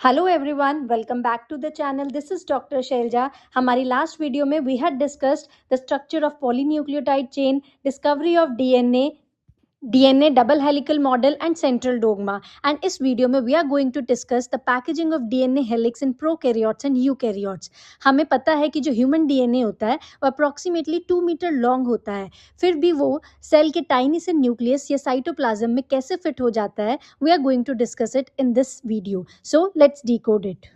Hello everyone, welcome back to the channel. This is doctor Shailaja. हमारी last video में we had discussed the structure of polynucleotide chain, discovery of DNA double helical model and central dogma. And इस video में we are going to discuss the packaging of DNA helix in prokaryotes and eukaryotes. हमें पता है कि जो human DNA होता है वो अप्रॉक्सीमेटली 2 मीटर लॉन्ग होता है, फिर भी वो सेल के टाइनी से न्यूक्लियस या साइटोप्लाज्म में कैसे फिट हो जाता है, we are going to discuss it in this video. So let's decode it.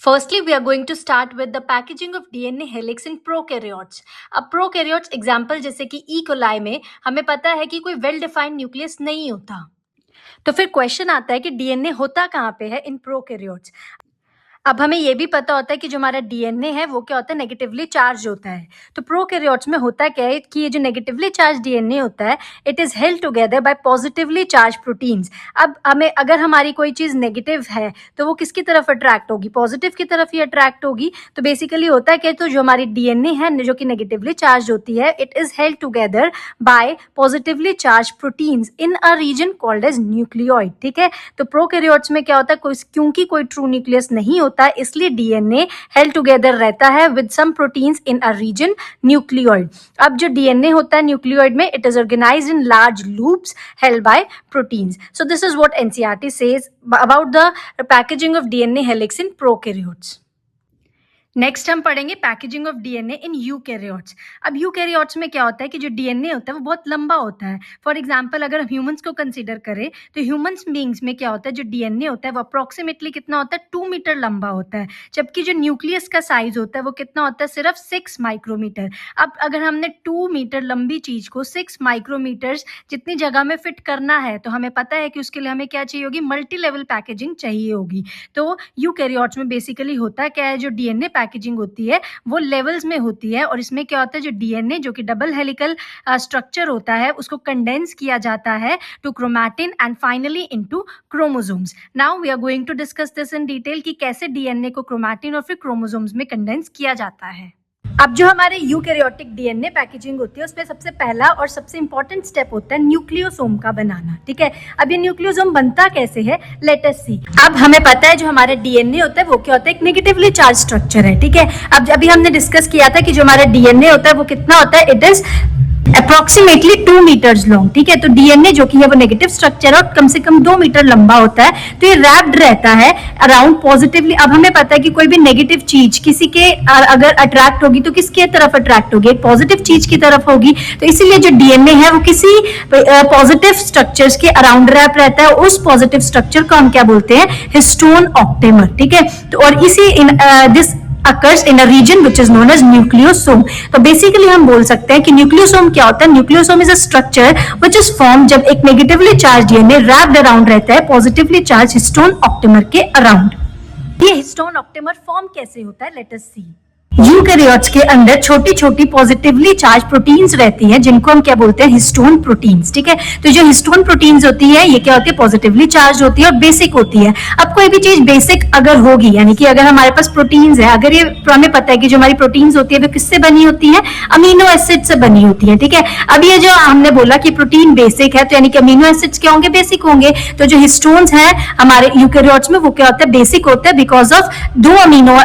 Firstly, we are going to start with the packaging of DNA helix in prokaryotes. अब prokaryotes example जैसे कि E. coli में हमें पता है कि कोई well defined nucleus नहीं होता, तो फिर क्वेश्चन आता है कि डीएनए होता कहाँ पे है इन प्रोकैरियोट्स। अब हमें ये भी पता होता है कि जो हमारा डीएनए है वो क्या होता है, नेगेटिवली चार्ज होता है। तो प्रोकैरियोट्स में होता क्या है कि ये जो नेगेटिवली चार्ज डीएनए होता है it is held together by positively charge proteins. अब हमें अगर हमारी कोई चीज़ नेगेटिव है तो वो किसकी तरफ अट्रैक्ट होगी, पॉजिटिव की तरफ ही अट्रैक्ट होगी। तो बेसिकली होता है क्या, तो जो हमारी डीएनए है जो कि नेगेटिवली चार्ज होती है it is held together by positively charge proteins in a region called as nucleoid. ठीक है, तो प्रोकैरियोट्स में क्या होता है, क्योंकि कोई ट्रू न्यूक्लियस नहीं होता है इसलिए डीएनए हेल्ड टुगेदर रहता है with some proteins in a region nucleoid. अब जो डीएनए होता है न्यूक्लियोइड में it is organised in large loops held by proteins. So this is what NCERT says about the packaging of DNA helix in prokaryotes. Next हम पढ़ेंगे packaging of DNA in eukaryotes. अब eukaryotes में क्या होता है कि जो डीएनए होता है वो बहुत लंबा होता है। फॉर एग्जांपल अगर हम ह्यूमंस को कंसीडर करें तो ह्यूमंस बीइंग्स में क्या होता है, जो डीएनए होता है वो अप्रॉक्सीमेटली कितना होता है, 2 मीटर लंबा होता है, जबकि जो न्यूक्लियस का साइज होता है वो कितना होता है, सिर्फ 6 माइक्रोमीटर। अब अगर हमने 2 मीटर लंबी चीज को 6 माइक्रोमीटर्स जितनी जगह में फिट करना है तो हमें पता है कि उसके लिए हमें क्या चाहिए होगी, मल्टी लेवल पैकेजिंग चाहिए होगी। तो यूकैरियोट्स में बेसिकली होता क्या है, जो डीएनए पैकेजिंग होती है वो लेवल्स में होती है और इसमें क्या होता है, जो डीएनए जो कि डबल हेलिकल स्ट्रक्चर होता है उसको कंडेंस किया जाता है to chromatin and finally into chromosomes. Now we are going to discuss this in detail कि कैसे डीएनए को क्रोमैटिन और फिर क्रोमोसोम्स में कंडेंस किया जाता है। अब जो हमारे यूकैरियोटिक डीएनए पैकेजिंग होती है उसमें सबसे पहला और सबसे इंपॉर्टेंट स्टेप होता है न्यूक्लियोसोम का बनाना। ठीक है, अब ये न्यूक्लियोसोम बनता कैसे है, लेट अस सी। अब हमें पता है जो हमारा डीएनए होता है वो क्या होता है, एक नेगेटिवली चार्ज स्ट्रक्चर है। ठीक है, अब अभी हमने डिस्कस किया था कि जो हमारा डीएनए होता है वो कितना होता है, it is approximately 2 metres long. ठीक है, तो डीएनए जो कि है वो नेगेटिव स्ट्रक्चर है और कम से कम 2 मीटर लंबा होता है, तो ये रैप्ड रहता है अराउंड पॉजिटिवली। अब हमें पता है कि कोई भी नेगेटिव चीज किसी के अगर अट्रैक्ट होगी तो किसके तरफ अट्रैक्ट होगी, एक पॉजिटिव चीज की तरफ होगी। तो इसीलिए जो डीएनए है वो किसी पॉजिटिव स्ट्रक्चर्स के अराउंड रैप रहता है। उस पॉजिटिव स्ट्रक्चर को हम क्या बोलते हैं, हिस्टोन ऑक्टेमर। ठीक है, तो और इसी this occurs in a region which is known as nucleosome। तो बेसिकली हम बोल सकते हैं कि न्यूक्लियोसोम क्या होता है, nucleosome is a structure which is form जब एक negatively charge DNA wrapped around रहता है पॉजिटिवली चार्ज हिस्टोन ऑक्टेमर के अराउंड। ये हिस्टोन ऑक्टेमर फॉर्म कैसे होता है, लेट अस सी। यूकैरियोट्स के अंदर छोटी छोटी पॉजिटिवली चार्ज प्रोटीन्स रहती हैं जिनको हम क्या बोलते हैं, हिस्टोन प्रोटीन्स। ठीक है, तो जो हिस्टोन प्रोटीन्स होती है ये क्या होती है, पॉजिटिवली चार्ज होती है और बेसिक होती है। अब कोई भी चीज बेसिक अगर होगी, यानी कि अगर हमारे पास प्रोटीन्स है, अगर ये हमें पता है कि जो हमारी प्रोटीन्स होती है वो किससे बनी होती है, अमीनो एसिड से बनी होती है। ठीक है, अब ये जो हमने बोला कि प्रोटीन बेसिक है तो यानी कि अमीनो एसिड्स क्या होंगे, बेसिक होंगे। तो जो हिस्टोन्स हैं हमारे यूकैरियोट्स में वो क्या होता है, बेसिक होता है बिकॉज ऑफ 2 अमीनो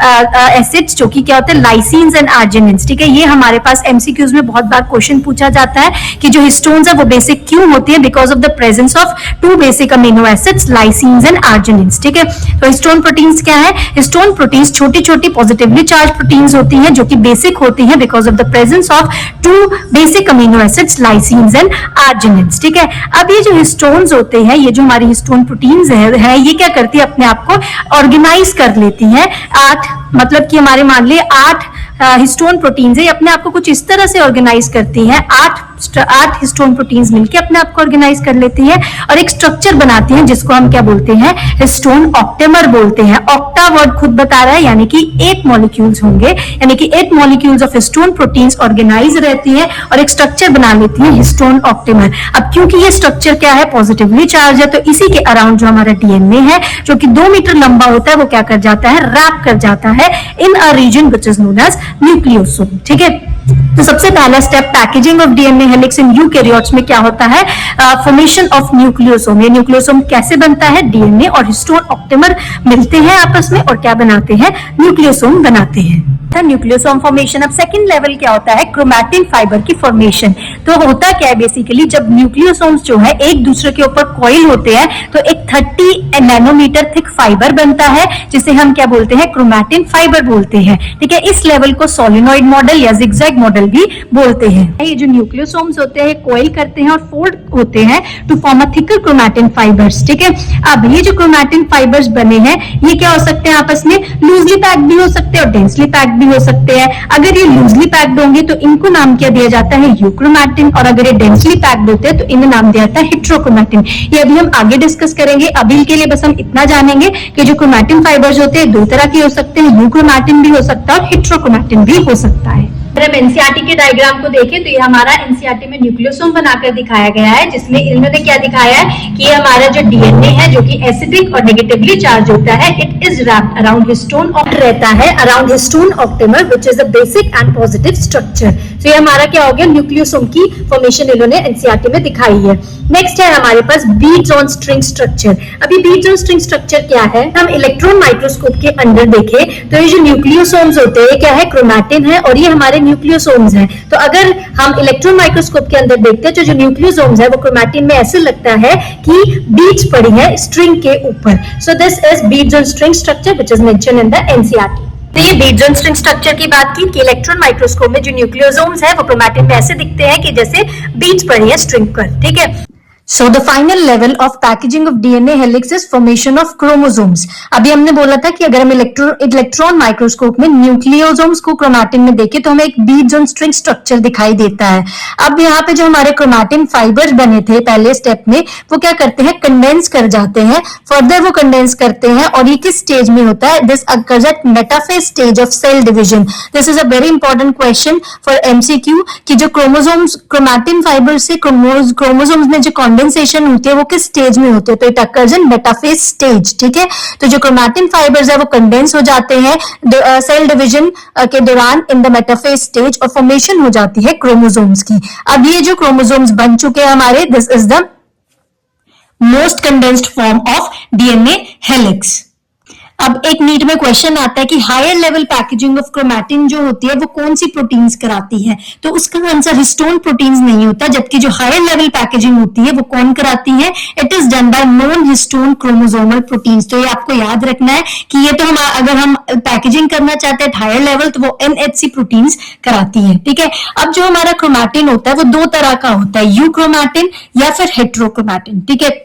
एसिड्स जो कि क्या होते हैं, लाइसिन्स एंड आर्जिनिन्स। ठीक है, ये हमारे पास एमसीक्यूज में बहुत बार क्वेश्चन पूछा जाता है कि जो हिस्टोन्स है वो बेसिक क्यों होती है, because of the presence of 2 basic amino acids lysines and arginines. ठीक है, तो हिस्टोन प्रोटीन्स क्या है, हिस्टोन प्रोटीन्स छोटी छोटी पॉजिटिवली चार्ज प्रोटीन्स होती हैं जो कि बेसिक होती हैं because of the presence of 2 basic amino acids lysines and arginines. ठीक है, अब ये जो हिस्टोन्स होते हैं, ये जो हमारी हिस्टोन प्रोटीन्स है ये क्या करती है, अपने आप को ऑर्गेनाइज कर लेती हैं। 8 मतलब कि हमारे मान लिए 8 हिस्टोन प्रोटीन्स है, अपने आप को कुछ इस तरह से ऑर्गेनाइज करती हैं। 8 हिस्टोन प्रोटीन्स मिलकर अपने आप को ऑर्गेनाइज कर लेती हैं और एक स्ट्रक्चर बनाती हैं जिसको हम क्या बोलते हैं, हिस्टोन ऑक्टेमर बोलते हैं। ऑक्टा वर्ड खुद बता रहा है, यानी कि 8 मॉलिक्यूल्स होंगे, यानी कि 8 molecules of histone proteins organise रहती हैं और एक स्ट्रक्चर बना लेती हैं, हिस्टोन ऑक्टेमर। अब क्योंकि ये स्ट्रक्चर क्या है, पॉजिटिवली चार्ज है, तो इसी के अराउंड जो हमारा डीएनए है जो कि 2 मीटर लंबा होता है वो क्या कर जाता है, रैप कर जाता है in a region which is known as nucleosome. ठीक है, तो सबसे पहला step packaging of DNA helix in eukaryotes में क्या होता है, फॉर्मेशन ऑफ न्यूक्लियोसोम। ये न्यूक्लियोसोम कैसे बनता है, डीएनए और हिस्टोन ऑक्टेमर मिलते हैं आपस में और क्या बनाते हैं, न्यूक्लियोसोम बनाते हैं। Nucleosome formation. अब सेकंड लेवल क्या होता है, क्रोमैटिन फाइबर की फॉर्मेशन। तो होता क्या है बेसिकली, जब न्यूक्लियोसोम्स जो है एक दूसरे के ऊपर कॉइल होते हैं तो एक 30 नैनोमीटर थिक फाइबर बनता है जिसे हम क्या बोलते हैं, क्रोमैटिन फाइबर बोलते हैं। ठीक है, इस लेवल को सोलिनॉइड मॉडल या जिगजैग मॉडल भी बोलते हैं। ये जो न्यूक्लियोसोम्स होते हैं कॉइल करते हैं और फोल्ड होते हैं to form a thicker chromatin fibres. ठीक है, अब ये जो क्रोमैटिन फाइबर्स बने हैं ये क्या हो सकते हैं, आपस में लूजली पैक्ड भी हो सकते हैं और डेंसली पैक्ड भी हो सकते हैं। अगर ये लूजली पैक्ड होंगे तो इनको नाम क्या दिया जाता है, यूक्रोमैटिन, और अगर ये डेंसली पैक्ड होते हैं तो इन्हें नाम दिया जाता है हेट्रोक्रोमैटिन। ये अभी हम आगे डिस्कस करेंगे, अभी के लिए बस हम इतना जानेंगे कि जो क्रोमैटिन फाइबर्स होते हैं दो तरह के हो सकते हैं, यूक्रोमैटिन भी हो सकता है और हेट्रोक्रोमैटिन भी हो सकता है। अगर हम एनसीईआरटी के डायग्राम को देखें तो ये हमारा एनसीईआरटी में न्यूक्लियोसोम बनाकर दिखाया गया है, जिसमें इन्होंने क्या दिखाया है कि ये हमारा जो डीएनए है जो कि एसिडिक और नेगेटिवली चार्ज होता है, it is wrapped around histone रहता है around histone octamer which is a basic and positive structure. तो ये हमारा क्या हो गया, न्यूक्लियोसोम की फॉर्मेशन इन्होंने एनसीईआरटी में दिखाई है। नेक्स्ट है हमारे पास बीड्स ऑन स्ट्रिंग स्ट्रक्चर। अभी बीड्स ऑन स्ट्रिंग स्ट्रक्चर क्या है, हम इलेक्ट्रॉन माइक्रोस्कोप के अंदर देखें तो ये जो न्यूक्लियोसोम्स होते हैं क्या है, क्रोमैटिन है और ये हमारे न्यूक्लियोसोम्स हैं। तो अगर हम इलेक्ट्रॉन माइक्रोस्कोप के अंदर देखते हैं तो जो न्यूक्लियोसोम्स है वो क्रोमैटिन में ऐसे लगता है कि बीड्स पड़ी है स्ट्रिंग के ऊपर। सो this is beads on string structure which is mentioned in the NCERT. तो ये बीड्स ऑन स्ट्रिंग स्ट्रक्चर की बात की कि इलेक्ट्रॉन माइक्रोस्कोप में जो न्यूक्लियोसोम्स है वो क्रोमैटिन में ऐसे दिखते हैं कि जैसे बीड्स पड़ी है स्ट्रिंग पर। ठीक है, So the final level of packaging of DNA helix is formation of chromosomes. अभी हमने बोला था कि अगर हम इलेक्ट्रॉन माइक्रोस्कोप में न्यूक्लियोसोम्स को क्रोमैटिन में देखें तो हमें एक बीड्स ऑन स्ट्रिंग स्ट्रक्चर दिखाई देता है। अब यहाँ पे जो हमारे क्रोमैटिन फाइबर्स बने थे पहले स्टेप में वो क्या करते हैं, कंडेंस कर जाते हैं। फर्दर वो कंडेंस करते हैं और ये किस स्टेज में होता है, this occurs at metaphase stage of cell division. This is a very important question for MCQ कि जो क्रोमोसोम्स क्रोमैटिन फाइबर से क्रोमोसोम्स में जो कंडेंसेशन होती है वो किस स्टेज में होते हैं, तो it occurs in metaphase stage. ठीक है, तो जो क्रोमैटिन फाइबर्स है वो कंडेंस हो जाते हैं सेल डिवीजन के दौरान इन द मेटाफेज स्टेज और फॉर्मेशन हो जाती है क्रोमोसोम्स की। अब ये जो क्रोमोसोम्स बन चुके हैं हमारे, this is the most condensed form of DNA helix. अब एक नीट में क्वेश्चन आता है कि higher level packaging of chromatin जो होती है वो कौन सी प्रोटीन्स कराती है, तो उसका आंसर हिस्टोन प्रोटीन्स नहीं होता, जबकि जो हायर लेवल पैकेजिंग होती है वो कौन कराती है, it is done by non histone chromosomal proteins. तो ये आपको याद रखना है कि ये तो हम अगर हम पैकेजिंग करना चाहते हैं हायर लेवल तो वो एनएचसी प्रोटीन्स कराती है। ठीक है, अब जो हमारा क्रोमैटिन होता है वो दो तरह का होता है, यूक्रोमैटिन या फिर हेट्रोक्रोमैटिन। ठीक है,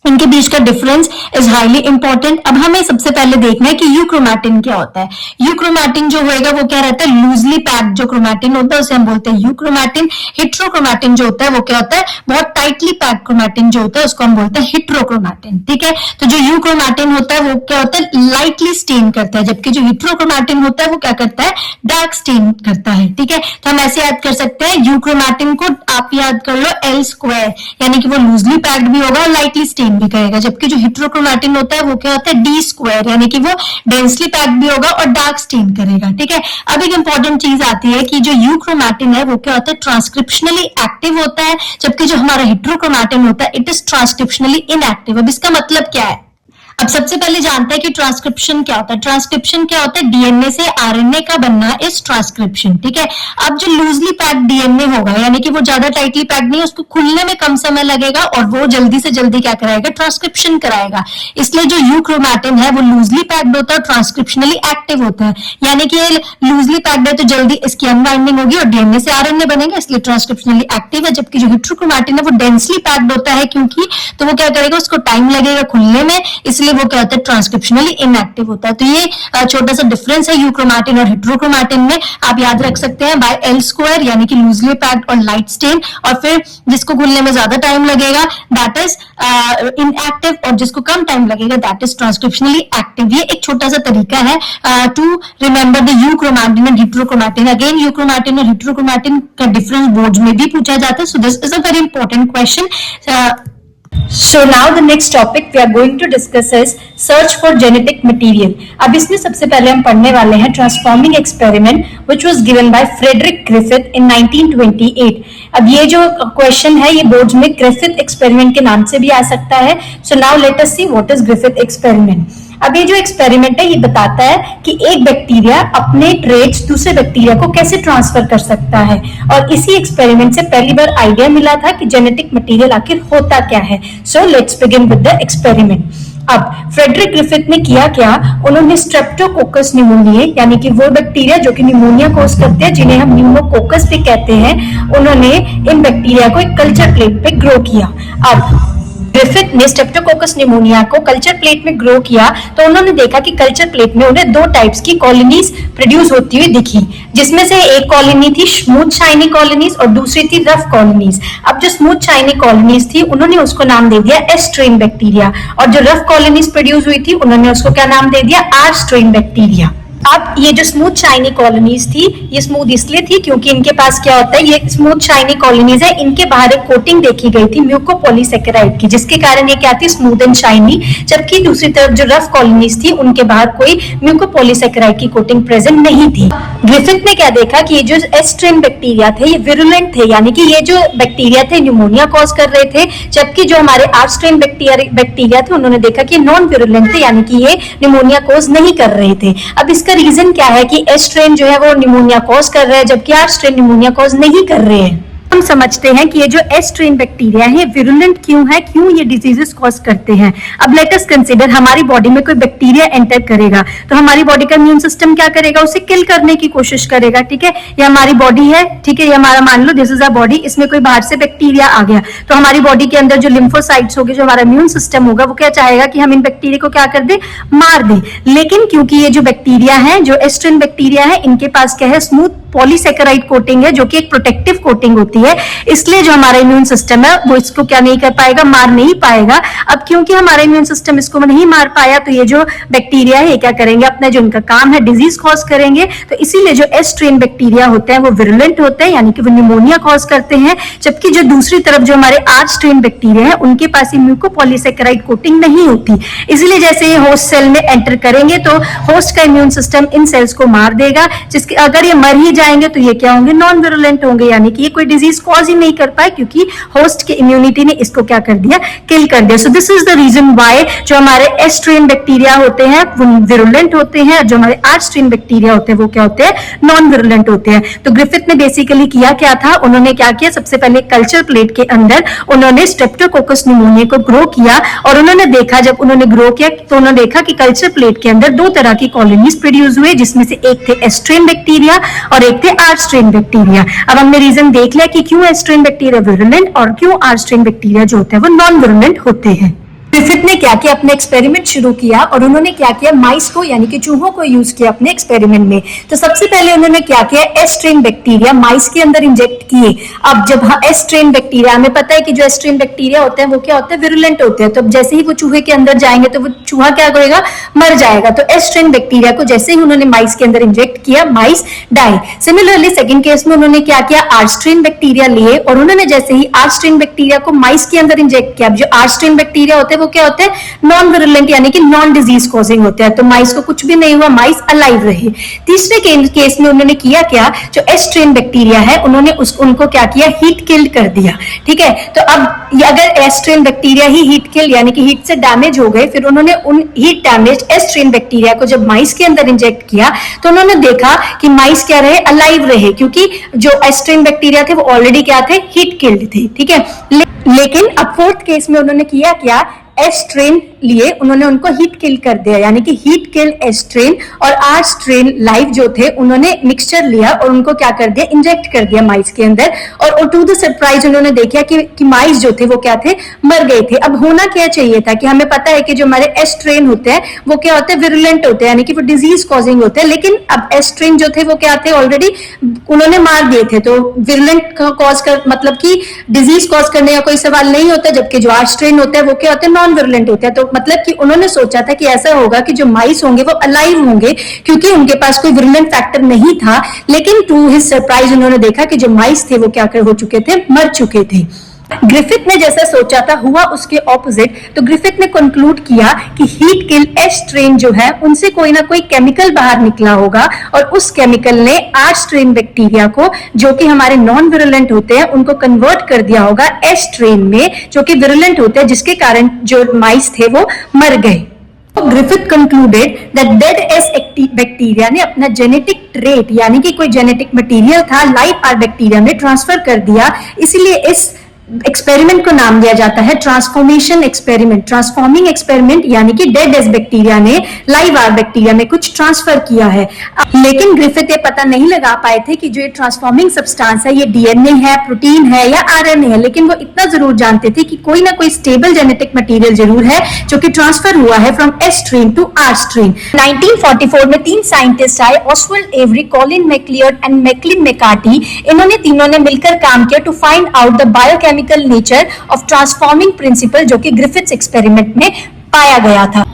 इनके बीच का डिफरेंस इज हाईली इंपॉर्टेंट। अब हमें सबसे पहले देखना है कि यूक्रोमैटिन क्या होता है। यूक्रोमैटिन जो होएगा वो क्या रहता है, लूजली पैक्ड जो क्रोमैटिन होता है उसे हम बोलते हैं यूक्रोमैटिन। हेट्रोक्रोमैटिन जो होता है वो क्या होता है, बहुत टाइटली पैक्ड क्रोमैटिन जो होता है उसको हम बोलते हैं हेट्रोक्रोमैटिन। ठीक है, तो जो यूक्रोमैटिन होता है वो क्या होता है, लाइटली स्टेन करता है, जबकि जो हेट्रोक्रोमैटिन होता है वो क्या करता है, डार्क स्टेन करता है। ठीक है, तो हम ऐसे याद कर सकते हैं, यूक्रोमैटिन को आप याद कर लो एल स्क्वायर, यानी कि वो लूजली पैक्ड भी होगा और लाइटली स्टेन भी करेगा, जबकि जो हेट्रोक्रोमैटिन होता है वो क्या होता है, डी स्क्वायर, यानी कि वो डेंसली पैक्ड भी होगा और डार्क स्टेन करेगा। ठीक है, अब एक इंपॉर्टेंट चीज आती है कि जो यूक्रोमैटिन है वो क्या होता है, ट्रांसक्रिप्शनली एक्टिव होता है, जबकि जो हमारा हेट्रोक्रोमैटिन होता है इट इज ट्रांसक्रिप्शनली इनएक्टिव। अब इसका मतलब क्या है, अब सबसे पहले जानते हैं कि ट्रांसक्रिप्शन क्या होता है। ट्रांसक्रिप्शन क्या होता है, डीएनए से आरएनए का बनना इज ट्रांसक्रिप्शन। ठीक है, अब जो लूजली पैक्ड डीएनए होगा यानी कि वो ज्यादा टाइटली पैक्ड नहीं है, उसको खुलने में कम समय लगेगा और वो जल्दी से जल्दी क्या कराएगा, ट्रांसक्रिप्शन कराएगा। इसलिए जो यूक्रोमैटिन है वो लूजली पैक्ड होता है और ट्रांसक्रिप्शनली एक्टिव होता है, यानी कि लूजली पैक्ड है तो जल्दी इसकी अनबाइंडिंग होगी और डीएनए से आरएनए बनेगा, इसलिए ट्रांसक्रिप्शनली एक्टिव है। जबकि जो हेट्रोक्रोमैटिन है वो डेंसली पैक्ड होता है, क्योंकि तो वो क्या करेगा, उसको टाइम लगेगा खुलने में, इसलिए वो क्या होता है, ट्रांसक्रिप्शनली इनएक्टिव होता है। तो ये छोटा सा डिफरेंस है यूक्रोमैटिन और हेट्रोक्रोमैटिन में, आप याद रख सकते हैं बाय एल स्क्वायर, यानी कि लूजली पैक्ड और लाइट स्टेन, और फिर जिसको खुलने में ज्यादा टाइम लगेगा दैट इज इनएक्टिव और जिसको कम टाइम लगेगा दैट इज ट्रांसक्रिप्शनली एक्टिव। ये एक छोटा सा तरीका है to remember the euchromatin and heterochromatin. Again euchromatin और हेट्रोक्रोमैटिन का डिफरेंस बोर्ड्स में भी पूछा जाता है, so this is a very important question. So now the next topic we are going to discuss is search for genetic material. अब इसमें सबसे पहले हम पढ़ने वाले हैं transforming experiment which was given by Frederick Griffith in 1928. अब ये जो क्वेश्चन है ये बोर्ड्स में ग्रिफिथ एक्सपेरिमेंट के नाम से भी आ सकता है. So now let us see what is Griffith experiment. अब ये जो एक्सपेरिमेंट है ये बताता है कि एक बैक्टीरिया अपने ट्रेट्स दूसरे बैक्टीरिया को कैसे ट्रांसफर कर सकता है, और इसी एक्सपेरिमेंट से पहली बार आइडिया मिला था कि जेनेटिक मटेरियल आखिर होता क्या है. So let's begin with the experiment. अब फ्रेडरिक ग्रिफिथ ने किया क्या, उन्होंने स्ट्रेप्टोकोकस निमोनियाe यानी कि वो बैक्टीरिया जो कि निमोनिया कॉज करते हैं जिन्हें हम न्यूमोकोकस भी कहते हैं, उन्होंने इन बैक्टीरिया को एक कल्चर प्लेट पे ग्रो किया. अब ग्रिफिथ ने स्ट्रेप्टोकोकस निमोनिया को कल्चर प्लेट में ग्रो किया तो उन्होंने देखा कि कल्चर प्लेट में उन्हें दो टाइप्स की कॉलोनीज प्रोड्यूस होती हुई दिखी, जिसमें से एक कॉलोनी थी स्मूथ शाइनी कॉलोनीज और दूसरी थी रफ कॉलोनीज. अब जो स्मूथ शाइनी कॉलोनीज थी उन्होंने उसको नाम दे दिया एस स्ट्रेन बैक्टीरिया, और जो रफ कॉलोनीज प्रोड्यूस हुई थी उन्होंने उसको क्या नाम दे दिया, आर स्ट्रेन बैक्टीरिया. अब ये जो स्मूथ शाइनी कॉलोनीज थी ये स्मूथ इसलिए थी क्योंकि इनके पास क्या होता है, ये स्मूथ शाइनी कॉलोनीज है, इनके बाहर एक कोटिंग देखी गई थी म्यूकोपॉलीसेकेराइड की, जिसके कारण ये क्या थी, स्मूथ एंड शाइनी. जबकि दूसरी तरफ जो रफ कॉलोनीज थी उनके बाहर कोई म्यूकोपॉलीसेकेराइड की कोटिंग प्रेजेंट नहीं थी. ग्रिफिथ ने क्या देखा कि ये जो एस स्ट्रेन बैक्टीरिया थे ये विरुलेंट थे, यानी कि ये जो बैक्टीरिया थे न्यूमोनिया कॉज कर रहे थे, जबकि जो हमारे आर स्ट्रेन बैक्टीरिया थे उन्होंने देखा कि नॉन विरुलेंट थे, यानी कि ये न्यूमोनिया कॉज नहीं कर रहे थे. अब इसका रीजन क्या है कि एस स्ट्रेन जो है वो निमोनिया कॉज कर रहा है जबकि आर स्ट्रेन निमोनिया कॉज नहीं कर रहे हैं. हम समझते हैं कि ये जो एस स्ट्रेन बैक्टीरिया है विरुलेंट क्यों है, क्यों ये डिजीजेस कॉज करते हैं. अब लेट अस कंसीडर हमारी बॉडी में कोई बैक्टीरिया एंटर करेगा तो हमारी बॉडी का इम्यून सिस्टम क्या करेगा, उसे किल करने की कोशिश करेगा. ठीक है, ये हमारी बॉडी है, ठीक है, ये हमारा मान लो दिस इज अ बॉडी, इसमें कोई बाहर से बैक्टीरिया आ गया तो हमारी बॉडी के अंदर जो लिम्फोसाइट्स होगी, जो हमारा इम्यून सिस्टम होगा, वो क्या चाहेगा कि हम इन बैक्टीरिया को क्या कर दे, मार दे. लेकिन क्योंकि ये जो बैक्टीरिया है, जो एस स्ट्रेन बैक्टीरिया है, इनके पास क्या है, स्मूथ पॉलीसेकेराइड कोटिंग है जो कि एक प्रोटेक्टिव कोटिंग होती है, इसलिए जो हमारा इम्यून सिस्टम है वो इसको क्या नहीं कर पाएगा, मार नहीं पाएगा. अब क्योंकि हमारा इम्यून सिस्टम इसको नहीं मार पाया तो ये जो बैक्टीरिया है क्या करेंगे, अपना जो उनका काम है डिजीज कॉज करेंगे. तो इसीलिए जो एस स्ट्रेन बैक्टीरिया होते हैं वो विरुलेंट होते हैं, यानी कि वो निमोनिया कॉज करते हैं. जबकि जो दूसरी तरफ जो हमारे आर स्ट्रेन बैक्टीरिया है उनके पास म्यूकोपॉलीसेकेराइड कोटिंग नहीं होती, इसलिए जैसे ये होस्ट सेल में एंटर करेंगे तो होस्ट का इम्यून सिस्टम इन सेल्स को मार देगा, जिसके अगर ये मर ही जाएंगे तो ये क्या होंगे, नॉन विरुलेंट होंगे, यानी कि ये कोई डिजीज कॉज ही नहीं कर पाए क्योंकि होस्ट के इम्यूनिटी ने इसको क्या कर दिया, किल कर दिया. So this is the reason why जो हमारे एस स्ट्रेन बैक्टीरिया होते हैं वो विरुलेंट होते हैं और जो हमारे आर स्ट्रेन बैक्टीरिया होते हैं वो क्या होते हैं, नॉन विरुलेंट होते हैं. तो ग्रिफिथ ने बेसिकली किया क्या था, उन्होंने क्या किया, सबसे पहले कल्चर प्लेट के अंदर उन्होंने स्ट्रेप्टोकोकस निमोनिया को ग्रो किया और उन्होंने देखा, जब उन्होंने ग्रो किया तो उन्होंने देखा कि कल्चर प्लेट के अंदर दो तरह की कॉलोनीज प्रोड्यूस हुए, जिसमें से एक थे एस स्ट्रेन बैक्टीरिया और एक थे आर स्ट्रेन बैक्टीरिया. अब हमने रीजन देख लिया कि क्यों एस स्ट्रेन बैक्टीरिया विरुलेंट और क्यों आर स्ट्रेन बैक्टीरिया जो होते हैं वो नॉन विरुलेंट होते हैं. ग्रिफिथ ने क्या किया, अपने एक्सपेरिमेंट शुरू किया और उन्होंने क्या किया, माइस को यानी कि चूहों को यूज किया अपने एक्सपेरिमेंट में. तो सबसे पहले उन्होंने क्या किया, एस स्ट्रेन बैक्टीरिया माइस के अंदर इंजेक्ट किए. अब जब एस स्ट्रेन बैक्टीरिया, हमें पता है कि जो एस स्ट्रेन बैक्टीरिया होते हैं वो क्या होते हैं, विरुलेंट होते हैं, तो जैसे ही वो चूहे के अंदर जाएंगे तो वो चूहा क्या करेगा, मर जाएगा. तो एस स्ट्रेन बैक्टीरिया को जैसे ही उन्होंने माइस के अंदर इंजेक्ट किया, माइस डाई. सिमिलरली सेकंड केस में उन्होंने क्या किया, आर स्ट्रेन बैक्टीरिया लिए और उन्होंने जैसे ही आर स्ट्रेन बैक्टीरिया को माइस के अंदर इंजेक्ट किया. जो आर स्ट्रेन बैक्टीरिया होते हैं वो क्या होते हैं, नॉन विरुलेंट यानी कि नॉन डिजीज कॉजिंग होते हैं, तो माइस को कुछ भी नहीं हुआ, माइस अलाइव रहे. तीसरे केस में उन्होंने किया क्या, जो एस स्ट्रेन बैक्टीरिया है उन्होंने उनको क्या किया, हीट किल्ड कर दिया. ठीक है, तो अब अगर एस स्ट्रेन बैक्टीरिया ही हीट किल्ड यानी कि हीट से डैमेज हो गए, फिर उन्होंने उन heat damage S strain bacteria को जब माइस के अंदर इंजेक्ट किया तो उन्होंने देखा कि माइस क्या रहे, अलाइव रहे, क्योंकि जो एस स्ट्रेन बैक्टीरिया थे वो ऑलरेडी क्या थे, हीट किल्ड थे. ठीक है, लेकिन अब फोर्थ केस में उन्होंने किया क्या, एस स्ट्रेन लिए उन्होंने उनको हीट किल कर दिया, यानी कि हीट किल एस स्ट्रेन और आर स्ट्रेन लाइव जो थे उन्होंने मिक्सचर लिया और उनको क्या कर दिया, इंजेक्ट कर दिया माइस के अंदर. और टू द सरप्राइज उन्होंने देखा कि माइस जो थे वो क्या थे, मर गए थे. अब होना क्या चाहिए था कि हमें पता है कि जो हमारे एस स्ट्रेन होते हैं वो क्या होते हैं, विरुलेंट होते हैं, यानी कि वो डिजीज कॉजिंग होते हैं. लेकिन अब एस स्ट्रेन जो थे वो क्या थे, ऑलरेडी उन्होंने मार दिए थे, तो विरुलेंट कॉज कर मतलब कि डिजीज कॉज करने का कोई सवाल नहीं होता. जबकि जो आर स्ट्रेन होते हैं वो क्या होते हैं, नॉन विरुलेंट होते हैं. तो मतलब कि उन्होंने सोचा था कि ऐसा होगा कि जो माइस होंगे वो अलाइव होंगे क्योंकि उनके पास कोई विरुलेंट फैक्टर नहीं था. लेकिन टू हिज सरप्राइज उन्होंने देखा कि जो माइस थे वो क्या हो चुके थे, मर चुके थे. ग्रिफिथ ने जैसा सोचा था हुआ उसके ऑपोजिट। तो ग्रिफिथ ने कंक्लूड किया कि हीट किल एच स्ट्रेन जो है उनसे कोई ना कोई केमिकल बाहर निकला होगा और उस केमिकल ने आर स्ट्रेन बैक्टीरिया को, जो कि हमारे नॉन विरुलेंट होते हैं, उनको कन्वर्ट कर दिया होगा एच स्ट्रेन में, जो कि विरुलेंट होते हैं, जिसके कारण जो माइस थे वो मर गए। Griffith concluded that dead S bacteria ने अपना जेनेटिक ट्रेट यानी कि कोई जेनेटिक मटेरियल था लाइव आर बैक्टीरिया में ट्रांसफर कर दिया। इसीलिए इस एक्सपेरिमेंट को नाम दिया जाता है ट्रांसफॉर्मेशन एक्सपेरिमेंट। ट्रांसफॉर्मिंग एक्सपेरिमेंट यानी कि डेड एस बैक्टीरिया ने लाइव आर बैक्टीरिया में कुछ ट्रांसफर किया है। लेकिन ग्रिफिथ ये पता नहीं लगा पाए थे कि जो ये ट्रांसफॉर्मिंग सब्सटेंस है ये डीएनए है, प्रोटीन है या आरएनए है, लेकिन वो इतना जरूर जानते थे कि कोई ना कोई स्टेबल जेनेटिक मटेरियल जरूर है जो कि ट्रांसफर हुआ है from S strain to R strain. 1944 में 3 साइंटिस्ट आए, Oswald Avery, Colin McLeod and Maclyn McCarty. इन्होंने तीनों ने मिलकर काम किया to find out the biochemical nature of transforming principle, जो कि ग्रिफिथ्स एक्सपेरिमेंट में पाया गया था।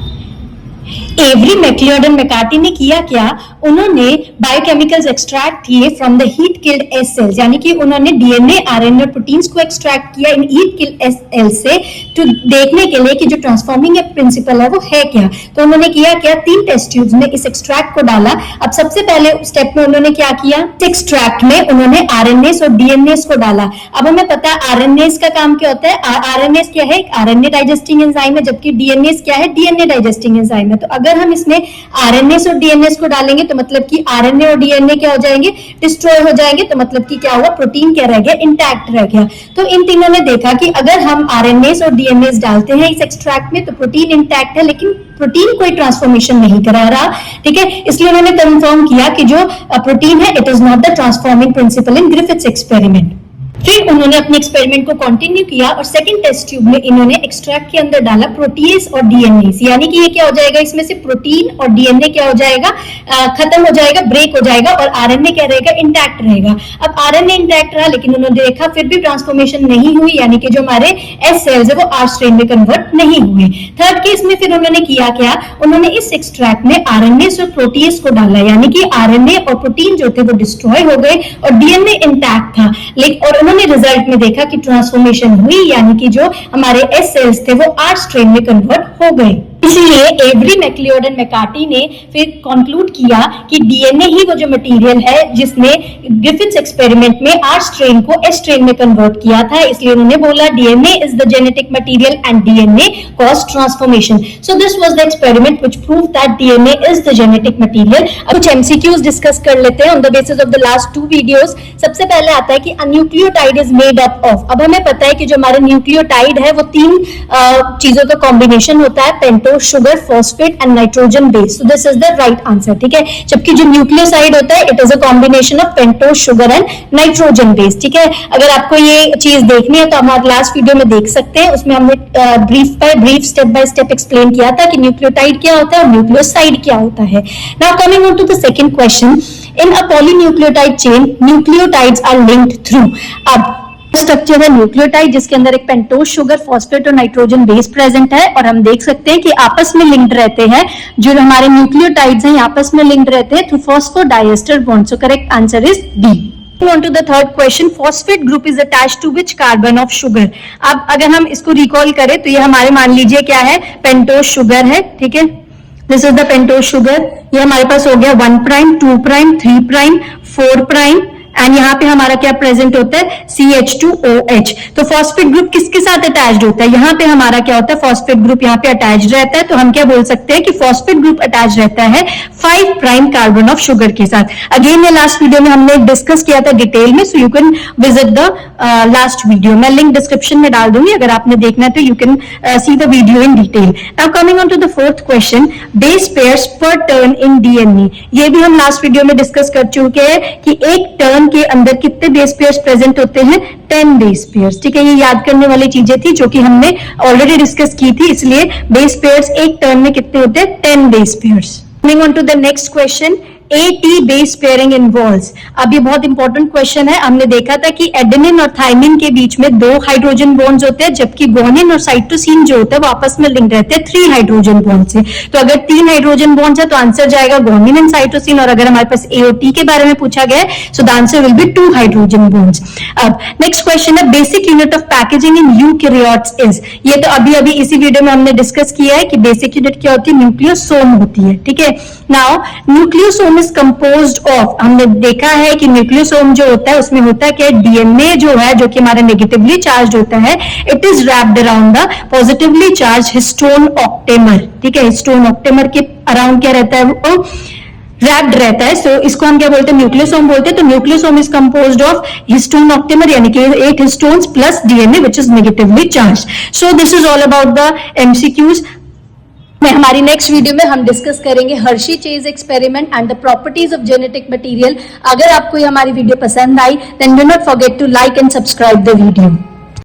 एवरी, मैकलियड एंड मैकार्टी ने किया क्या, उन्होंने बायोकेमिकल्स एक्सट्रैक्ट किए from the heat killed S cells, यानी कि उन्होंने डीएनए, आरएनए और प्रोटीन्स को एक्सट्रैक्ट किया इन हीट किल्ड एस सेल्स से, तो देखने के लिए कि जो ट्रांसफॉर्मिंग प्रिंसिपल है वो है क्या। तो उन्होंने किया क्या, 3 टेस्ट ट्यूब्स में इस एक्सट्रैक्ट को डाला। अब सबसे पहले स्टेप में उन्होंने क्या किया, एक्सट्रैक्ट में उन्होंने आरएनएस और डीएनएस को डाला। अब हमें पता है आरएनएस का काम क्या होता है, आरएनएस क्या है, आरएनए डाइजेस्टिंग एंजाइम है, जबकि डीएनएस क्या है, डीएनए डाइजेस्टिंग एंजाइम है। तो अगर हम इसमें आरएनएस और डीएनएस को डालेंगे तो मतलब कि आरएनए और डीएनए क्या हो जाएंगे, डिस्ट्रॉय हो जाएंगे। तो मतलब कि क्या हुआ, प्रोटीन क्या रह गया, इंटैक्ट रह गया। तो इन तीनों ने देखा कि अगर हम आरएनएस और डीएनएस डालते हैं इस एक्सट्रैक्ट में तो प्रोटीन इंटैक्ट है, लेकिन प्रोटीन कोई ट्रांसफॉर्मेशन नहीं करा रहा। ठीक है, इसलिए उन्होंने कंफर्म किया कि जो प्रोटीन है it is not the transforming principle in Griffiths experiment. फिर उन्होंने अपने एक्सपेरिमेंट को कंटिन्यू किया और सेकंड टेस्ट ट्यूब में इन्होंने एक्सट्रैक्ट के अंदर डाला प्रोटीएस और डीएनए, यानी कि ये क्या हो जाएगा, इसमें से प्रोटीन और डीएनए क्या हो जाएगा, खत्म हो जाएगा, ब्रेक हो जाएगा, और आरएनए क्या रहेगा, इंटैक्ट रहेगा। अब आरएनए इंटैक्ट रहा, लेकिन उन्होंने देखा फिर भी ट्रांसफॉर्मेशन नहीं हुई, यानी कि जो हमारे एस सेल्स है वो आर स्ट्रेन में कन्वर्ट नहीं हुए। थर्ड केस में फिर उन्होंने किया क्या, उन्होंने इस एक्सट्रैक्ट में आरएनएस और प्रोटीएस को डाला, यानी कि आरएनए और प्रोटीन जो थे वो डिस्ट्रॉय हो गए और डीएनए इंटैक्ट था। लेकिन और उन्होंने रिजल्ट में देखा कि ट्रांसफॉर्मेशन हुई, यानी कि जो हमारे एस सेल्स थे वो आर स्ट्रेन में कन्वर्ट हो गए। इसलिए एवरी, मैकलियड एंड मैकार्टी ने फिर कंक्लूड किया कि डीएनए ही वो जो मटेरियल है जिसने ग्रिफिथ्स एक्सपेरिमेंट में आर स्ट्रेन को एस स्ट्रेन में कन्वर्ट किया था। इसलिए उन्होंने बोला DNA is the genetic material and DNA cause transformation. So this was the experiment which proved that DNA is the genetic material. अब कुछ एमसीक्यूज डिस्कस कर लेते हैं on the basis of the last 2 videos. सबसे पहले आता है कि अ nucleotide is made up of. अब हमें पता है कि जो हमारे न्यूक्लियोटाइड है वो 3 चीजों का कॉम्बिनेशन होता है, pentose, sugar, phosphate and nitrogen base. So this is the right answer. ठीक है, जबकि जो न्यूक्लियोसाइड होता है it is a combination of pentose, sugar and nitrogen base. ठीक है, अगर आपको ये चीज देखनी है तो हमारे लास्ट वीडियो में देख सकते हैं, उसमें हमने brief step by step explain किया था कि न्यूक्लियोटाइड क्या होता है और न्यूक्लियोसाइड क्या होता है। Now coming on to the second question, in a polynucleotide chain nucleotides are linked through. अब स्ट्रक्चर है न्यूक्लियोटाइड जिसके अंदर एक पेंटोज, शुगर, फॉस्फेट और नाइट्रोजन बेस प्रेजेंट है, और हम देख सकते हैं कि आपस में लिंक्ड रहते हैं। जो हमारे न्यूक्लियोटाइड्स हैं आपस में लिंक्ड रहते हैं through phosphodiester bond. So correct answer is D. On to the third question, phosphate group is attached to which carbon of sugar? अब अगर हम इसको रिकॉल करें तो ये हमारे मान लीजिए क्या है, पेंटोज शुगर है। ठीक है, this is the pentose sugar. ये हमारे पास हो गया 1 prime, 2 prime, 3 prime, 4 prime, and यहाँ पे हमारा क्या प्रेजेंट होता है, CH2OH। तो फॉस्फेट ग्रुप किसके साथ अटैच्ड होता है, यहाँ पे हमारा क्या होता है, फॉस्फेट ग्रुप यहाँ पे अटैच्ड रहता है। तो हम क्या बोल सकते हैं कि फॉस्फेट ग्रुप अटैच रहता है 5 प्राइम कार्बन ऑफ शुगर के साथ। अगेन ये लास्ट वीडियो में हमने डिस्कस किया था डिटेल में, so you can visit the last video. मैं लिंक डिस्क्रिप्शन में डाल दूंगी, अगर आपने देखना है तो you can see the video in detail. Now coming on to the fourth question, base pairs पर टर्न इन डीएनए। ये भी हम लास्ट वीडियो में डिस्कस कर चुके हैं कि एक टर्न के अंदर कितने बेस पेयर्स प्रेजेंट होते हैं, 10 बेस पेयर्स। ठीक है, ये याद करने वाली चीजें थी जो कि हमने ऑलरेडी डिस्कस की थी। इसलिए बेस पेयर्स एक टर्न में कितने होते हैं, 10 base pairs. Moving on to the next question, AT base pairing involves. अब ये बहुत इंपॉर्टेंट क्वेश्चन है. हमने देखा था कि एडेनिन और थाइमिन के बीच में 2 हाइड्रोजन बॉन्ड्स होते हैं, जबकि गुआनिन और साइटोसिन जो होता है वो आपस में लिंक रहते हैं 3 हाइड्रोजन बॉन्ड से. तो अगर 3 हाइड्रोजन बॉन्ड्स है तो आंसर जाएगा गुआनिन एंड साइटोसिन. और अगर हमारे पास AOT के बारे में पूछा गया है so the answer will be 2 hydrogen bonds. अब नेक्स्ट क्वेश्चन है basic unit of packaging in eukaryotes is. ये तो अभी इसी वीडियो में हमने डिस्कस किया है कि बेसिक यूनिट क्या होती है, न्यूक्लियोसोम होती है. ठीक है. Now nucleosome is composed of, हमने देखा है कि न्यूक्लियोसोम जो होता है उसमें होता है क्या, डीएनए जो है जो कि हमारा नेगेटिवली चार्ज होता है, it is wrapped around the positively charge histone octamer. ठीक है. हिस्टोन ऑक्टेमर के अराउंड क्या रहता है, वो रैप्ड रहता है. सो इसको हम क्या बोलते हैं, न्यूक्लियोसोम बोलते हैं. तो nucleosome is composed of histone octamer यानी कि 8 histones plus DNA which is negatively charge. So this is all about the MCQs. में हमारी नेक्स्ट वीडियो में हम डिस्कस करेंगे Hershey Chase experiment and the properties of genetic material. अगर आपको ये हमारी वीडियो पसंद आई then do not forget to like and subscribe the video.